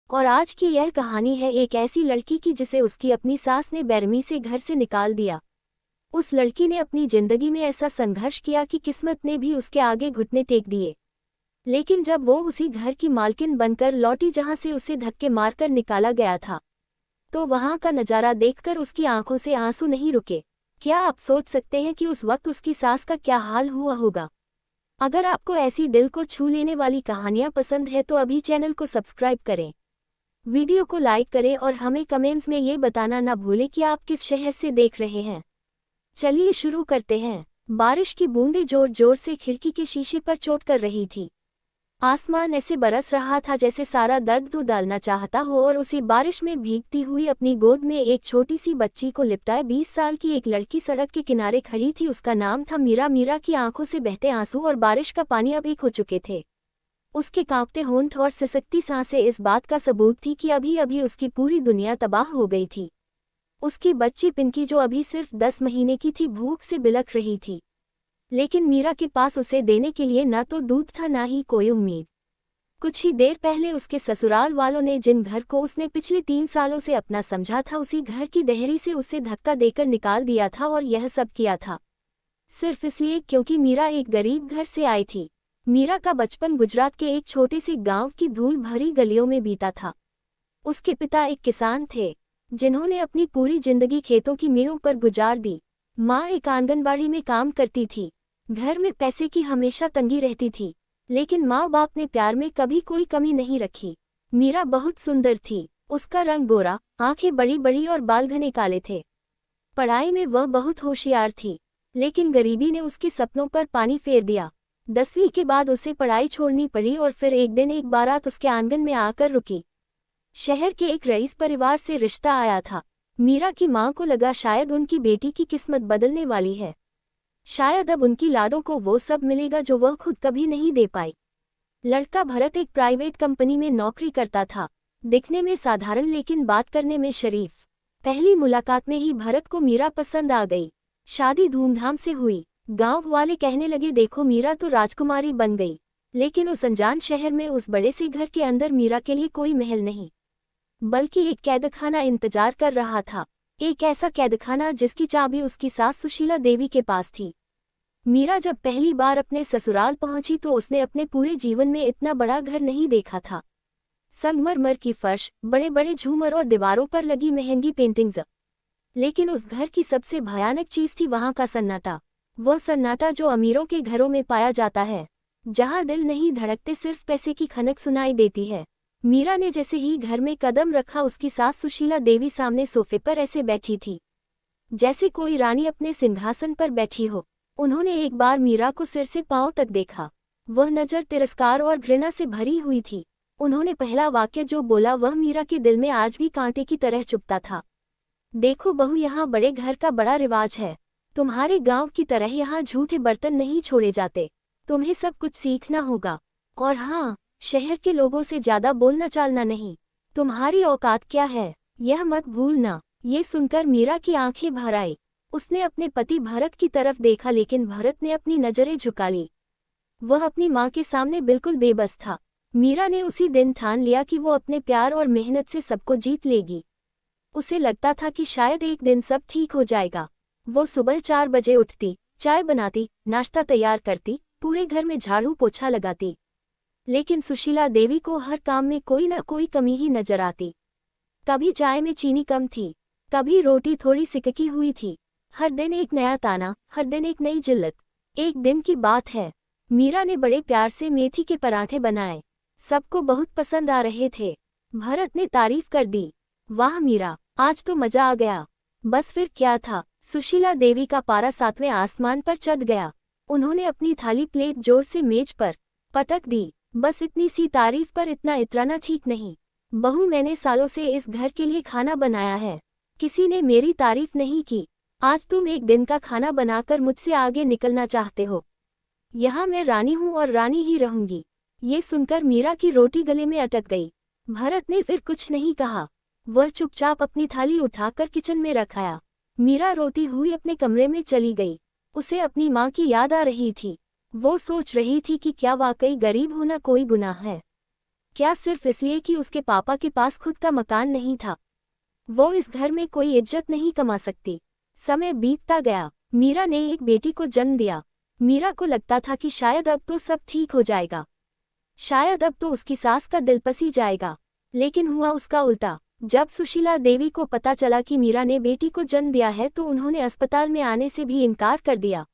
और आज की यह कहानी है एक ऐसी लड़की की जिसे उसकी अपनी सास ने बेरहमी से घर से निकाल दिया। उस लड़की ने अपनी जिंदगी में ऐसा संघर्ष किया कि किस्मत ने भी उसके आगे घुटने टेक दिए। लेकिन जब वो उसी घर की मालकिन बनकर लौटी जहां से उसे धक्के मारकर निकाला गया था, तो वहां का नजारा देखकर उसकी आंखों से आंसू नहीं रुके। क्या आप सोच सकते हैं कि उस वक्त उसकी सास का क्या हाल हुआ होगा? अगर आपको ऐसी दिल को छू लेने वाली कहानियां पसंद है तो अभी चैनल को सब्सक्राइब करें, वीडियो को लाइक करें और हमें कमेंट्स में ये बताना ना भूलें कि आप किस शहर से देख रहे हैं। चलिए शुरू करते हैं। बारिश की बूंदें जोर जोर से खिड़की के शीशे पर चोट कर रही थी। आसमान ऐसे बरस रहा था जैसे सारा दर्द धो डालना चाहता हो, और उसी बारिश में भीगती हुई अपनी गोद में एक छोटी सी बच्ची को लिपटाए 20 साल की एक लड़की सड़क के किनारे खड़ी थी। उसका नाम था मीरा। मीरा की आंखों से बहते आंसू और बारिश का पानी अब एक हो चुके थे। उसके कांपते होंठ और सिसकती सांसें इस बात का सबूत थी कि अभी अभी उसकी पूरी दुनिया तबाह हो गई थी। उसकी बच्ची पिंकी, जो अभी सिर्फ 10 महीने की थी, भूख से बिलख रही थी। लेकिन मीरा के पास उसे देने के लिए न तो दूध था न ही कोई उम्मीद। कुछ ही देर पहले उसके ससुराल वालों ने जिन घर को उसने पिछले 3 सालों से अपना समझा था, उसी घर की देहरी से उसे धक्का देकर निकाल दिया था। और यह सब किया था सिर्फ इसलिए क्योंकि मीरा एक गरीब घर से आई थी। मीरा का बचपन गुजरात के एक छोटे से गांव की धूल भरी गलियों में बीता था। उसके पिता एक किसान थे जिन्होंने अपनी पूरी जिंदगी खेतों की मेड़ों पर गुजार दी। माँ एक आंगनबाड़ी में काम करती थी। घर में पैसे की हमेशा तंगी रहती थी, लेकिन माँ बाप ने प्यार में कभी कोई कमी नहीं रखी। मीरा बहुत सुंदर थी। उसका रंग गोरा, आंखें बड़ी बड़ी और बाल घने काले थे। पढ़ाई में वह बहुत होशियार थी, लेकिन गरीबी ने उसके सपनों पर पानी फेर दिया। 10वीं के बाद उसे पढ़ाई छोड़नी पड़ी और फिर एक दिन एक बारात उसके आंगन में आकर रुकी। शहर के एक रईस परिवार से रिश्ता आया था। मीरा की मां को लगा शायद उनकी बेटी की किस्मत बदलने वाली है। शायद अब उनकी लाडों को वो सब मिलेगा जो वह खुद कभी नहीं दे पाई। लड़का भरत एक प्राइवेट कंपनी में नौकरी करता था। दिखने में साधारण लेकिन बात करने में शरीफ। पहली मुलाकात में ही भरत को मीरा पसंद आ गई। शादी धूमधाम से हुई। गांव वाले कहने लगे, देखो मीरा तो राजकुमारी बन गई। लेकिन उस अनजान शहर में, उस बड़े से घर के अंदर मीरा के लिए कोई महल नहीं, बल्कि एक कैदखाना इंतजार कर रहा था। एक ऐसा कैदखाना जिसकी चाबी उसकी सास सुशीला देवी के पास थी। मीरा जब पहली बार अपने ससुराल पहुंची तो उसने अपने पूरे जीवन में इतना बड़ा घर नहीं देखा था। संगमरमर की फर्श, बड़े बड़े झूमर और दीवारों पर लगी महंगी पेंटिंग्स। लेकिन उस घर की सबसे भयानक चीज थी वहां का सन्नाटा। वह सन्नाटा जो अमीरों के घरों में पाया जाता है, जहां दिल नहीं धड़कते, सिर्फ पैसे की खनक सुनाई देती है। मीरा ने जैसे ही घर में कदम रखा, उसकी सास सुशीला देवी सामने सोफे पर ऐसे बैठी थी जैसे कोई रानी अपने सिंहासन पर बैठी हो। उन्होंने एक बार मीरा को सिर से पांव तक देखा। वह नजर तिरस्कार और घृणा से भरी हुई थी। उन्होंने पहला वाक्य जो बोला वह मीरा के दिल में आज भी कांटे की तरह चुभता था। देखो बहू, यहाँ बड़े घर का बड़ा रिवाज है। तुम्हारे गांव की तरह यहाँ झूठे बर्तन नहीं छोड़े जाते। तुम्हें सब कुछ सीखना होगा। और हाँ, शहर के लोगों से ज्यादा बोलना चालना नहीं। तुम्हारी औकात क्या है, यह मत भूलना। ये सुनकर मीरा की आंखें भर आई। उसने अपने पति भरत की तरफ देखा, लेकिन भरत ने अपनी नजरें झुका ली। वह अपनी माँ के सामने बिल्कुल बेबस था। मीरा ने उसी दिन ठान लिया कि वो अपने प्यार और मेहनत से सबको जीत लेगी। उसे लगता था कि शायद एक दिन सब ठीक हो जाएगा। वो सुबह 4 बजे उठती, चाय बनाती, नाश्ता तैयार करती, पूरे घर में झाड़ू पोछा लगाती। लेकिन सुशीला देवी को हर काम में कोई न कोई कमी ही नजर आती। कभी चाय में चीनी कम थी, कभी रोटी थोड़ी सिककी हुई थी। हर दिन एक नया ताना, हर दिन एक नई जिल्लत। एक दिन की बात है, मीरा ने बड़े प्यार से मेथी के पराठे बनाए। सबको बहुत पसंद आ रहे थे। भरत ने तारीफ कर दी, वाह मीरा, आज तो मजा आ गया। बस फिर क्या था, सुशीला देवी का पारा 7वें आसमान पर चढ़ गया। उन्होंने अपनी थाली प्लेट जोर से मेज पर पटक दी। बस इतनी सी तारीफ पर इतना इतराना ठीक नहीं। बहू, मैंने सालों से इस घर के लिए खाना बनाया है, किसी ने मेरी तारीफ नहीं की। आज तुम एक दिन का खाना बनाकर मुझसे आगे निकलना चाहते हो। यहाँ मैं रानी हूँ और रानी ही रहूंगी। ये सुनकर मीरा की रोटी गले में अटक गई। भरत ने फिर कुछ नहीं कहा। वह चुपचाप अपनी थाली उठाकर किचन में रख आया। मीरा रोती हुई अपने कमरे में चली गई। उसे अपनी माँ की याद आ रही थी। वो सोच रही थी कि क्या वाकई गरीब होना कोई गुनाह है। क्या सिर्फ इसलिए कि उसके पापा के पास खुद का मकान नहीं था? वो इस घर में कोई इज्जत नहीं कमा सकती। समय बीतता गया। मीरा ने एक बेटी को जन्म दिया। मीरा को लगता था कि शायद अब तो सब ठीक हो जाएगा, शायद अब तो उसकी सास का दिल पसी जाएगा। लेकिन हुआ उसका उल्टा। जब सुशीला देवी को पता चला कि मीरा ने बेटी को जन्म दिया है तो उन्होंने अस्पताल में आने से भी इनकार कर दिया।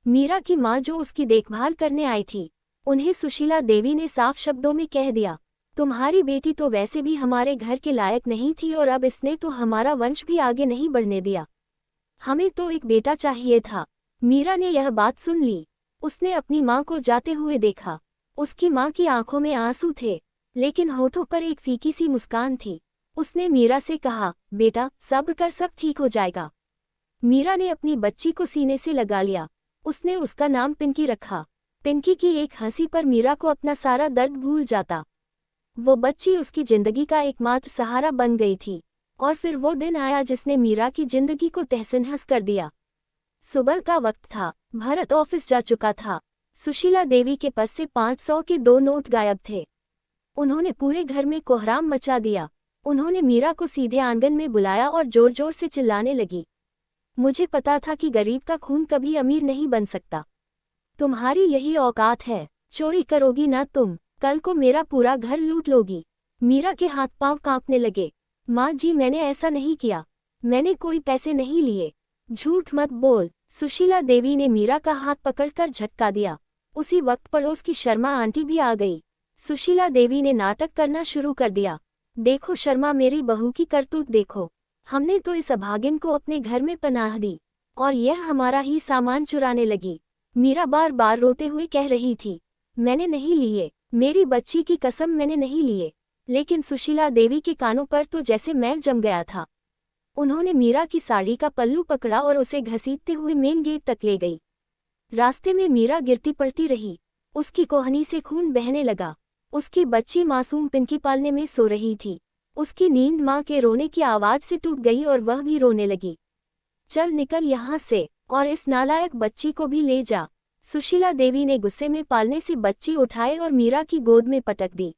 मीरा की माँ जो उसकी देखभाल करने आई थी, उन्हें सुशीला देवी ने साफ शब्दों में कह दिया, तुम्हारी बेटी तो वैसे भी हमारे घर के लायक नहीं थी और अब इसने तो हमारा वंश भी आगे नहीं बढ़ने दिया। हमें तो एक बेटा चाहिए था। मीरा ने यह बात सुन ली। उसने अपनी माँ को जाते हुए देखा। उसकी माँ की आंखों में आंसू थे, लेकिन होठों पर एक फीकी सी मुस्कान थी। उसने मीरा से कहा, बेटा सब्र कर, सब ठीक हो जाएगा। मीरा ने अपनी बच्ची को सीने से लगा लिया। उसने उसका नाम पिंकी रखा। पिंकी की एक हंसी पर मीरा को अपना सारा दर्द भूल जाता। वो बच्ची उसकी जिंदगी का एकमात्र सहारा बन गई थी। और फिर वो दिन आया जिसने मीरा की जिंदगी को तहस-नहस कर दिया। सुबह का वक्त था। भरत ऑफिस जा चुका था। सुशीला देवी के पास से 500 के 2 नोट गायब थे। उन्होंने पूरे घर में कोहराम मचा दिया। उन्होंने मीरा को सीधे आंगन में बुलाया और जोर जोर से चिल्लाने लगी, मुझे पता था कि गरीब का खून कभी अमीर नहीं बन सकता। तुम्हारी यही औकात है, चोरी करोगी ना तुम, कल को मेरा पूरा घर लूट लोगी। मीरा के हाथ पांव कांपने लगे। माँ जी मैंने ऐसा नहीं किया, मैंने कोई पैसे नहीं लिए, झूठ मत बोल। सुशीला देवी ने मीरा का हाथ पकड़कर झटका दिया। उसी वक्त पड़ोस की शर्मा आंटी भी आ गई। सुशीला देवी ने नाटक करना शुरू कर दिया, देखो शर्मा मेरी बहू की करतूत देखो, हमने तो इस अभागिन को अपने घर में पनाह दी और यह हमारा ही सामान चुराने लगी। मीरा बार बार रोते हुए कह रही थी, मैंने नहीं लिए, मेरी बच्ची की कसम मैंने नहीं लिए। लेकिन सुशीला देवी के कानों पर तो जैसे मैल जम गया था। उन्होंने मीरा की साड़ी का पल्लू पकड़ा और उसे घसीटते हुए मेन गेट तक ले गई। रास्ते में मीरा गिरती पड़ती रही। उसकी कोहनी से खून बहने लगा। उसकी बच्ची मासूम पिंकी पालने में सो रही थी। उसकी नींद माँ के रोने की आवाज़ से टूट गई और वह भी रोने लगी। चल निकल यहाँ से और इस नालायक बच्ची को भी ले जा। सुशीला देवी ने गुस्से में पालने से बच्ची उठाए और मीरा की गोद में पटक दी।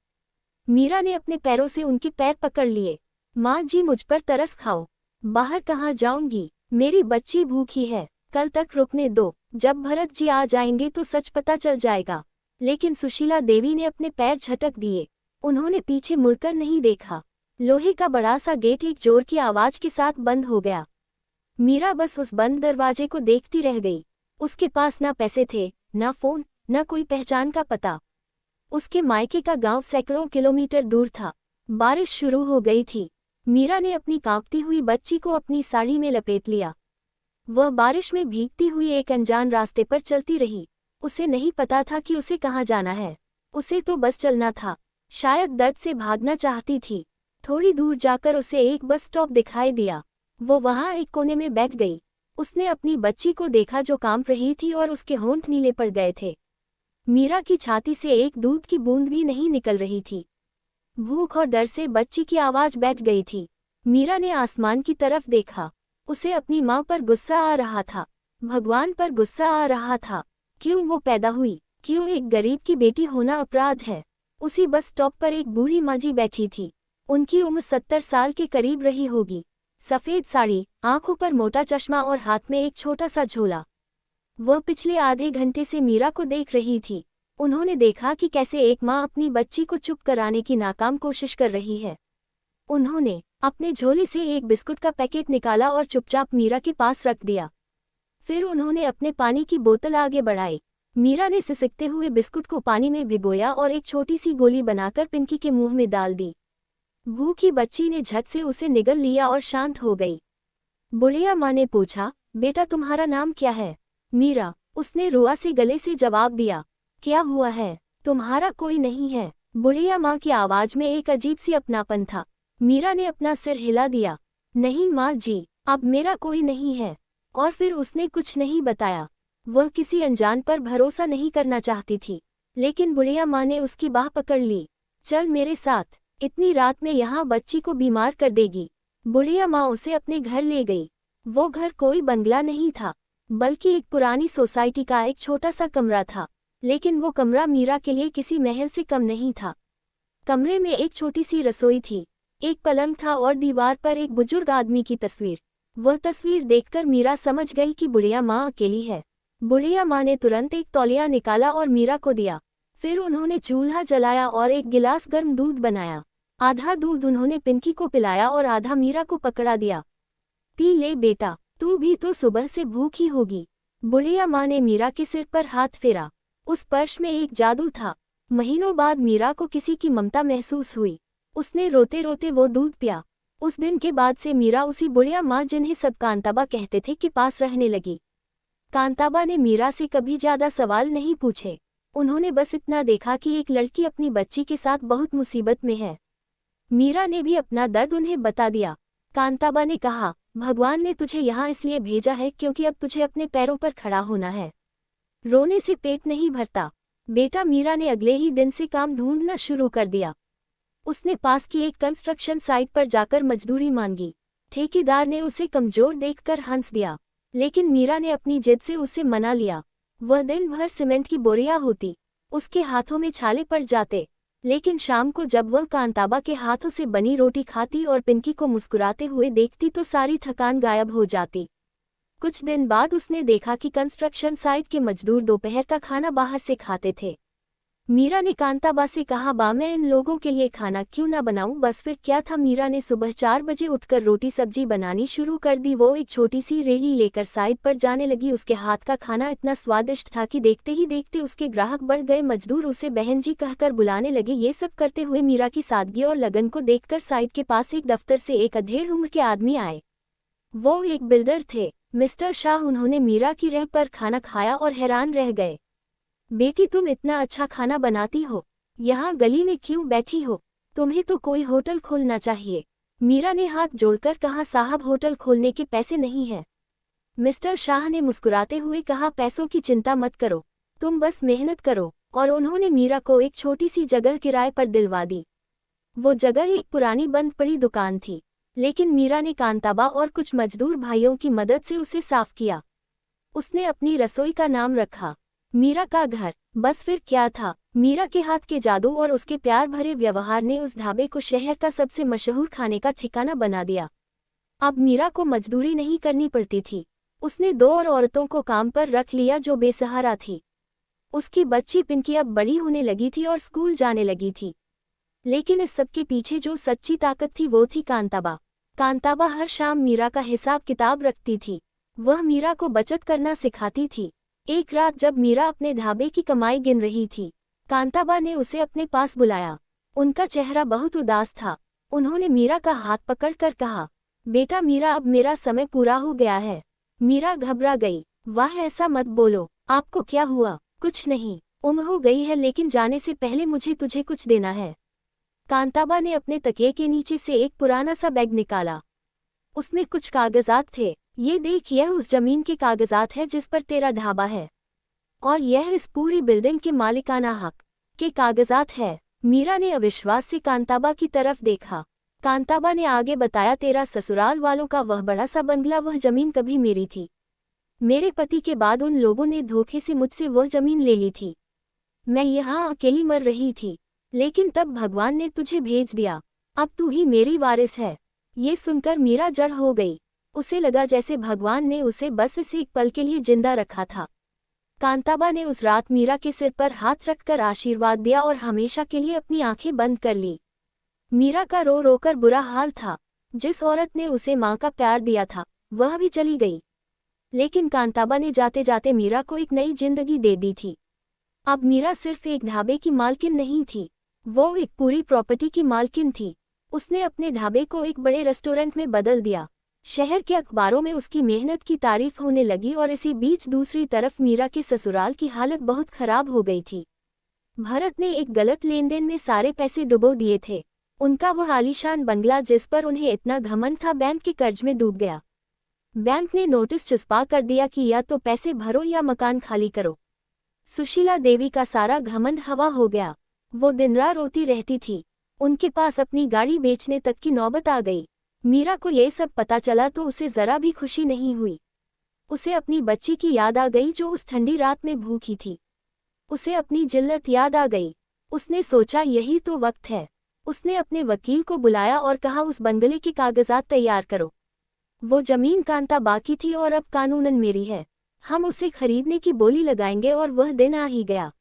मीरा ने अपने पैरों से उनके पैर पकड़ लिए। माँ जी मुझ पर तरस खाओ, बाहर कहाँ जाऊंगी, मेरी बच्ची भूखी है, कल तक रुकने दो, जब भरत जी आ जाएंगे तो सच पता चल जाएगा। लेकिन सुशीला देवी ने अपने पैर झटक दिए। उन्होंने पीछे मुड़कर नहीं देखा। लोहे का बड़ा सा गेट एक जोर की आवाज के साथ बंद हो गया। मीरा बस उस बंद दरवाजे को देखती रह गई। उसके पास ना पैसे थे, ना फोन, ना कोई पहचान का पता। उसके मायके का गांव सैकड़ों किलोमीटर दूर था। बारिश शुरू हो गई थी। मीरा ने अपनी कांपती हुई बच्ची को अपनी साड़ी में लपेट लिया। वह बारिश में भीगती हुई एक अनजान रास्ते पर चलती रही। उसे नहीं पता था कि उसे कहाँ जाना है। उसे तो बस चलना था। शायद दर्द से भागना चाहती थी। थोड़ी दूर जाकर उसे एक बस स्टॉप दिखाई दिया। वो वहाँ एक कोने में बैठ गई। उसने अपनी बच्ची को देखा जो कांप रही थी और उसके होंठ नीले पड़ गए थे। मीरा की छाती से एक दूध की बूंद भी नहीं निकल रही थी। भूख और डर से बच्ची की आवाज बैठ गई थी। मीरा ने आसमान की तरफ देखा। उसे अपनी माँ पर गुस्सा आ रहा था, भगवान पर गुस्सा आ रहा था। क्यों वो पैदा हुई? क्यों एक गरीब की बेटी होना अपराध है? उसी बस स्टॉप पर एक बूढ़ी माँ जी बैठी थी। उनकी उम्र 70 साल के करीब रही होगी। सफ़ेद साड़ी, आंखों पर मोटा चश्मा और हाथ में एक छोटा सा झोला। वह पिछले आधे घंटे से मीरा को देख रही थी। उन्होंने देखा कि कैसे एक माँ अपनी बच्ची को चुप कराने की नाकाम कोशिश कर रही है। उन्होंने अपने झोले से एक बिस्कुट का पैकेट निकाला और चुपचाप मीरा के पास रख दिया। फिर उन्होंने अपने पानी की बोतल आगे बढ़ाई। मीरा ने सिसकते हुए बिस्कुट को पानी में भिगोया और एक छोटी सी गोली बनाकर पिंकी के मुंह में डाल दी। भूखी बच्ची ने झट से उसे निगल लिया और शांत हो गई। बुढ़िया माँ ने पूछा, बेटा तुम्हारा नाम क्या है? मीरा, उसने रुआ से गले से जवाब दिया। क्या हुआ है? तुम्हारा कोई नहीं है? बुढ़िया माँ की आवाज में एक अजीब सी अपनापन था। मीरा ने अपना सिर हिला दिया। नहीं माँ जी, अब मेरा कोई नहीं है। और फिर उसने कुछ नहीं बताया। वह किसी अनजान पर भरोसा नहीं करना चाहती थी। लेकिन बुढ़िया माँ ने उसकी बाह पकड़ ली। चल मेरे साथ, इतनी रात में यहाँ बच्ची को बीमार कर देगी। बुढ़िया माँ उसे अपने घर ले गई। वो घर कोई बंगला नहीं था, बल्कि एक पुरानी सोसाइटी का एक छोटा सा कमरा था। लेकिन वो कमरा मीरा के लिए किसी महल से कम नहीं था। कमरे में एक छोटी सी रसोई थी, एक पलंग था और दीवार पर एक बुजुर्ग आदमी की तस्वीर। वह तस्वीर देखकर मीरा समझ गई कि बुढ़िया माँ अकेली है। बुढ़िया माँ ने तुरंत एक तौलिया निकाला और मीरा को दिया। फिर उन्होंने चूल्हा जलाया और एक गिलास गर्म दूध बनाया। आधा दूध उन्होंने पिंकी को पिलाया और आधा मीरा को पकड़ा दिया। पी ले बेटा, तू भी तो सुबह से भूखी होगी। बुढ़िया माँ ने मीरा के सिर पर हाथ फेरा। उस स्पर्श में एक जादू था। महीनों बाद मीरा को किसी की ममता महसूस हुई। उसने रोते रोते वो दूध पिया। उस दिन के बाद से मीरा उसी बुढ़िया माँ जिन्हें सब कांताबा कहते थे के पास रहने लगी। कांताबा ने मीरा से कभी ज्यादा सवाल नहीं पूछे। उन्होंने बस इतना देखा कि एक लड़की अपनी बच्ची के साथ बहुत मुसीबत में है। मीरा ने भी अपना दर्द उन्हें बता दिया। कांताबा ने कहा, भगवान ने तुझे यहाँ इसलिए भेजा है क्योंकि अब तुझे अपने पैरों पर खड़ा होना है। रोने से पेट नहीं भरता बेटा। मीरा ने अगले ही दिन से काम ढूंढना शुरू कर दिया। उसने पास की एक कंस्ट्रक्शन साइट पर जाकर मजदूरी मांगी। ठेकेदार ने उसे कमजोर देखकर हंस दिया, लेकिन मीरा ने अपनी जिद से उसे मना लिया। वह दिन भर सीमेंट की बोरियां होती, उसके हाथों में छाले पड़ जाते, लेकिन शाम को जब वह कांताबा के हाथों से बनी रोटी खाती और पिंकी को मुस्कुराते हुए देखती तो सारी थकान गायब हो जाती। कुछ दिन बाद उसने देखा कि कंस्ट्रक्शन साइट के मजदूर दोपहर का खाना बाहर से खाते थे। मीरा ने कांताबा से कहा, बा मैं इन लोगों के लिए खाना क्यों ना बनाऊं। बस फिर क्या था, मीरा ने सुबह 4 बजे उठकर रोटी सब्जी बनानी शुरू कर दी। वो एक छोटी सी रेहड़ी लेकर साइड पर जाने लगी। उसके हाथ का खाना इतना स्वादिष्ट था कि देखते ही देखते उसके ग्राहक बढ़ गए। मजदूर उसे बहन जी कहकर बुलाने लगे। ये सब करते हुए मीरा की सादगी और लगन को देखकर साइट के पास एक दफ्तर से एक अधेड़ उम्र के आदमी आए। वो एक बिल्डर थे, मिस्टर शाह। उन्होंने मीरा की रह पर खाना खाया और हैरान रह गए। बेटी, तुम इतना अच्छा खाना बनाती हो, यहाँ गली में क्यों बैठी हो? तुम्हें तो कोई होटल खोलना चाहिए। मीरा ने हाथ जोड़कर कहा, साहब होटल खोलने के पैसे नहीं हैं। मिस्टर शाह ने मुस्कुराते हुए कहा, पैसों की चिंता मत करो, तुम बस मेहनत करो। और उन्होंने मीरा को एक छोटी सी जगह किराए पर दिलवा दी। वो जगह एक पुरानी बंद पड़ी दुकान थी, लेकिन मीरा ने कांताबा और कुछ मजदूर भाइयों की मदद से उसे साफ किया। उसने अपनी रसोई का नाम रखा मीरा का घर। बस फिर क्या था, मीरा के हाथ के जादू और उसके प्यार भरे व्यवहार ने उस ढाबे को शहर का सबसे मशहूर खाने का ठिकाना बना दिया। अब मीरा को मजदूरी नहीं करनी पड़ती थी। उसने 2 और औरतों को काम पर रख लिया जो बेसहारा थी। उसकी बच्ची पिंकी अब बड़ी होने लगी थी और स्कूल जाने लगी थी। लेकिन इस सब के पीछे जो सच्ची ताकत थी वो थी कांताबा। कांताबा हर शाम मीरा का हिसाब किताब रखती थी। वह मीरा को बचत करना सिखाती थी। एक रात जब मीरा अपने ढाबे की कमाई गिन रही थी, कांताबा ने उसे अपने पास बुलाया। उनका चेहरा बहुत उदास था। उन्होंने मीरा का हाथ पकड़कर कहा, बेटा मीरा, अब मेरा समय पूरा हो गया है। मीरा घबरा गई। वाह, ऐसा मत बोलो, आपको क्या हुआ? कुछ नहीं, उम्र हो गई है, लेकिन जाने से पहले मुझे तुझे कुछ देना है। कांताबा ने अपने तकिए के नीचे से एक पुराना सा बैग निकाला। उसमें कुछ कागजात थे। ये देख, यह उस जमीन के कागजात है जिस पर तेरा ढाबा है, और यह इस पूरी बिल्डिंग के मालिकाना हक के कागजात है। मीरा ने अविश्वास से कांताबा की तरफ देखा। कांताबा ने आगे बताया, तेरा ससुराल वालों का वह बड़ा सा बंगला, वह जमीन कभी मेरी थी। मेरे पति के बाद उन लोगों ने धोखे से मुझसे वह जमीन ले ली थी। मैं यहाँ अकेली मर रही थी, लेकिन तब भगवान ने तुझे भेज दिया। अब तू ही मेरी वारिस है। ये सुनकर मीरा जड़ हो गई। उसे लगा जैसे भगवान ने उसे बस इस एक पल के लिए जिंदा रखा था। कांताबा ने उस रात मीरा के सिर पर हाथ रखकर आशीर्वाद दिया और हमेशा के लिए अपनी आंखें बंद कर ली। मीरा का रो रोकर बुरा हाल था। जिस औरत ने उसे माँ का प्यार दिया था वह भी चली गई, लेकिन कांताबा ने जाते जाते मीरा को एक नई जिंदगी दे दी थी। अब मीरा सिर्फ एक ढाबे की मालकिन नहीं थी, वो एक पूरी प्रॉपर्टी की मालकिन थी। उसने अपने ढाबे को एक बड़े रेस्टोरेंट में बदल दिया। शहर के अखबारों में उसकी मेहनत की तारीफ होने लगी और इसी बीच दूसरी तरफ मीरा के ससुराल की हालत बहुत खराब हो गई थी। भरत ने एक गलत लेनदेन में सारे पैसे डुबो दिए थे। उनका वह आलीशान बंगला जिस पर उन्हें इतना घमंड था, बैंक के कर्ज में डूब गया। बैंक ने नोटिस चिपका कर दिया कि या तो पैसे भरो या मकान खाली करो। सुशीला देवी का सारा घमंड हवा हो गया। वो दिन रात रोती रहती थी। उनके पास अपनी गाड़ी बेचने तक की नौबत आ गई। मीरा को ये सब पता चला तो उसे जरा भी खुशी नहीं हुई। उसे अपनी बच्ची की याद आ गई जो उस ठंडी रात में भूखी थी। उसे अपनी जिल्लत याद आ गई। उसने सोचा, यही तो वक्त है उसने अपने वकील को बुलाया और कहा उस बंगले के कागजात तैयार करो। वो जमीन कांता बाकी थी और अब कानूनन मेरी है। हम उसे खरीदने की बोली लगाएंगे और वह दिन आ ही गया।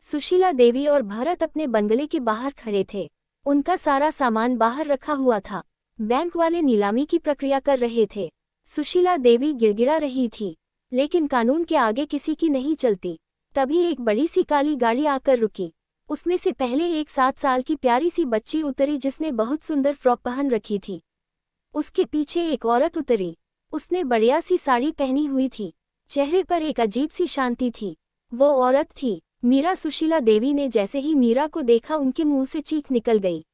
सुशीला देवी और भरत अपने बंगले के बाहर खड़े थे। उनका सारा सामान बाहर रखा हुआ था। बैंक वाले नीलामी की प्रक्रिया कर रहे थे। सुशीला देवी गिड़गिड़ा रही थी, लेकिन कानून के आगे किसी की नहीं चलती। तभी एक बड़ी सी काली गाड़ी आकर रुकी। उसमें से पहले एक 7 साल की प्यारी सी बच्ची उतरी जिसने बहुत सुंदर फ्रॉक पहन रखी थी। उसके पीछे एक औरत उतरी। उसने बढ़िया सी साड़ी पहनी हुई थी। चेहरे पर एक अजीब सी शांति थी। वो औरत थी मीरा। सुशीला देवी ने जैसे ही मीरा को देखा उनके मुंह से चीख निकल गई।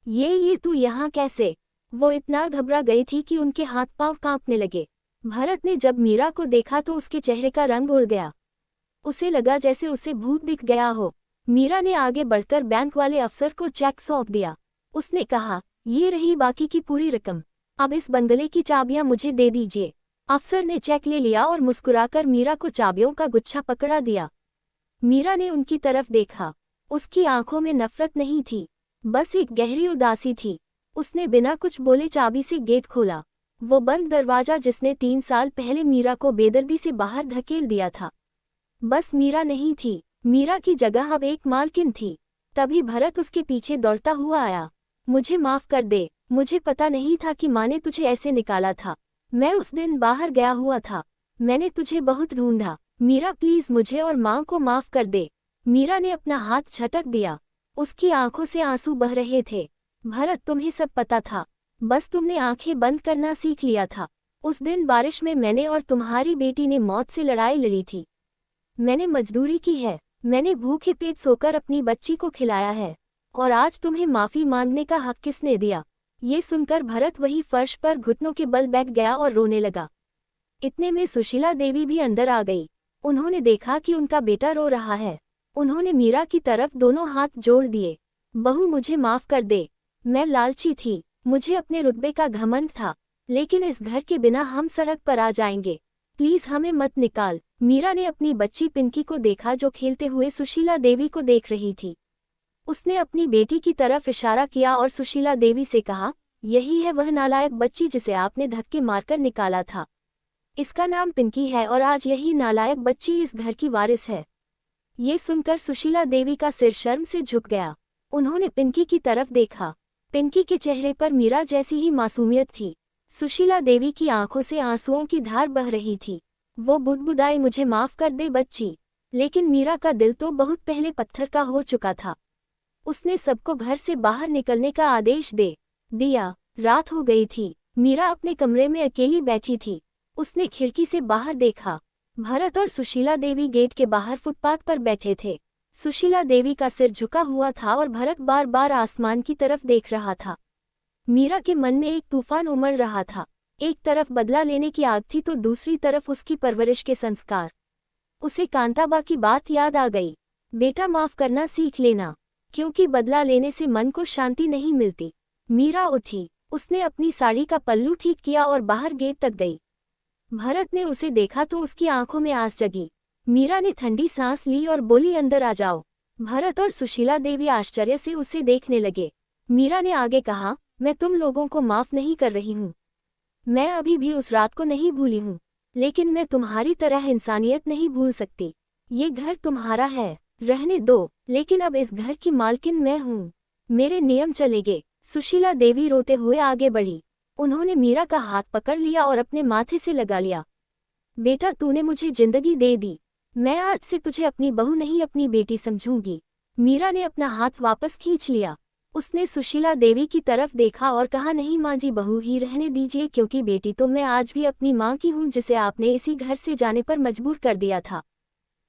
ये तू यहाँ कैसे? वो इतना घबरा गई थी कि उनके हाथ पांव कांपने लगे। भरत ने जब मीरा को देखा तो उसके चेहरे का रंग उड़ गया। उसे लगा जैसे उसे भूत दिख गया हो। मीरा ने आगे बढ़कर बैंक वाले अफसर को चेक सौंप दिया। उसने कहा, ये रही बाकी की पूरी रकम। अब इस बंगले की चाबियां मुझे दे दीजिए। अफसर ने चेक ले लिया और मुस्कुराकर मीरा को चाबियों का गुच्छा पकड़ा दिया। मीरा ने उनकी तरफ देखा। उसकी आंखों में नफरत नहीं थी, बस एक गहरी उदासी थी। उसने बिना कुछ बोले चाबी से गेट खोला। वो बंद दरवाजा जिसने 3 साल पहले मीरा को बेदर्दी से बाहर धकेल दिया था। बस मीरा नहीं थी, मीरा की जगह अब एक मालकिन थी। तभी भरत उसके पीछे दौड़ता हुआ आया। मुझे माफ कर दे, मुझे पता नहीं था कि माँ ने तुझे ऐसे निकाला था। मैं उस दिन बाहर गया हुआ था। मैंने तुझे बहुत ढूंढा। मीरा प्लीज मुझे और माँ को माफ कर दे। मीरा ने अपना हाथ झटक दिया। उसकी आंखों से आंसू बह रहे थे। भरत तुम्हें सब पता था, बस तुमने आंखें बंद करना सीख लिया था। उस दिन बारिश में मैंने और तुम्हारी बेटी ने मौत से लड़ाई लड़ी थी। मैंने मजदूरी की है, मैंने भूखे पेट सोकर अपनी बच्ची को खिलाया है, और आज तुम्हें माफी मांगने का हक किसने दिया? ये सुनकर भरत वही फर्श पर घुटनों के बल बैठ गया और रोने लगा। इतने में सुशीला देवी भी अंदर आ गई। उन्होंने देखा कि उनका बेटा रो रहा है। उन्होंने मीरा की तरफ दोनों हाथ जोड़ दिए। बहू मुझे माफ कर दे, मैं लालची थी, मुझे अपने रुतबे का घमंड था, लेकिन इस घर के बिना हम सड़क पर आ जाएंगे। प्लीज हमें मत निकाल। मीरा ने अपनी बच्ची पिंकी को देखा जो खेलते हुए सुशीला देवी को देख रही थी। उसने अपनी बेटी की तरफ इशारा किया और सुशीला देवी से कहा, यही है वह नालायक बच्ची जिसे आपने धक्के मारकर निकाला था। इसका नाम पिंकी है और आज यही नालायक बच्ची इस घर की वारिस है। ये सुनकर सुशीला देवी का सिर शर्म से झुक गया। उन्होंने पिंकी की तरफ देखा। पिंकी के चेहरे पर मीरा जैसी ही मासूमियत थी। सुशीला देवी की आंखों से आंसुओं की धार बह रही थी। वो बुदबुदाई, मुझे माफ कर दे बच्ची। लेकिन मीरा का दिल तो बहुत पहले पत्थर का हो चुका था। उसने सबको घर से बाहर निकलने का आदेश दे दिया। रात हो गई थी। मीरा अपने कमरे में अकेली बैठी थी। उसने खिड़की से बाहर देखा। भरत और सुशीला देवी गेट के बाहर फुटपाथ पर बैठे थे। सुशीला देवी का सिर झुका हुआ था और भरत बार बार आसमान की तरफ देख रहा था। मीरा के मन में एक तूफान उमड़ रहा था। एक तरफ बदला लेने की आग थी तो दूसरी तरफ उसकी परवरिश के संस्कार। उसे कांताबा की बात याद आ गई। बेटा माफ करना सीख लेना, क्योंकि बदला लेने से मन को शांति नहीं मिलती। मीरा उठी। उसने अपनी साड़ी का पल्लू ठीक किया और बाहर गेट तक गई। भरत ने उसे देखा तो उसकी आंखों में आस जगी। मीरा ने ठंडी सांस ली और बोली, अंदर आ जाओ। भरत और सुशीला देवी आश्चर्य से उसे देखने लगे। मीरा ने आगे कहा, मैं तुम लोगों को माफ नहीं कर रही हूँ। मैं अभी भी उस रात को नहीं भूली हूँ, लेकिन मैं तुम्हारी तरह इंसानियत नहीं भूल सकती। ये घर तुम्हारा है, रहने दो, लेकिन अब इस घर की मालकिन मैं हूँ। मेरे नियम चलेंगे। सुशीला देवी रोते हुए आगे बढ़ी। उन्होंने मीरा का हाथ पकड़ लिया और अपने माथे से लगा लिया। बेटा, तूने मुझे जिंदगी दे दी। मैं आज से तुझे अपनी बहू नहीं अपनी बेटी समझूंगी। मीरा ने अपना हाथ वापस खींच लिया। उसने सुशीला देवी की तरफ देखा और कहा, नहीं माँ जी, बहू ही रहने दीजिए, क्योंकि बेटी तो मैं आज भी अपनी माँ की हूँ जिसे आपने इसी घर से जाने पर मजबूर कर दिया था।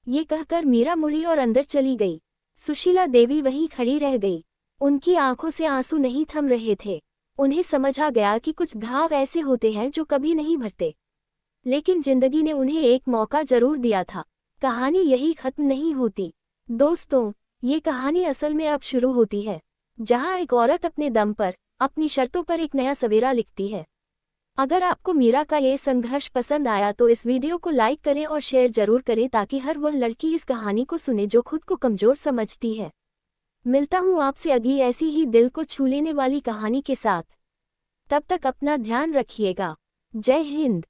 ये कहकर मीरा मुड़ी और अंदर चली गई। सुशीला देवी वहीं खड़ी रह गई। उनकी आंखों से आंसू नहीं थम रहे थे। उन्हें समझ आ गया कि कुछ घाव ऐसे होते हैं जो कभी नहीं भरते, लेकिन जिंदगी ने उन्हें एक मौका जरूर दिया था। कहानी यही खत्म नहीं होती दोस्तों, ये कहानी असल में अब शुरू होती है, जहां एक औरत अपने दम पर, अपनी शर्तों पर एक नया सवेरा लिखती है। अगर आपको मीरा का ये संघर्ष पसंद आया तो इस वीडियो को लाइक करें और शेयर जरूर करें ताकि हर वह लड़की इस कहानी को सुने जो खुद को कमजोर समझती है। मिलता हूँ आपसे अगली ऐसी ही दिल को छू लेने वाली कहानी के साथ। तब तक अपना ध्यान रखिएगा। जय हिंद।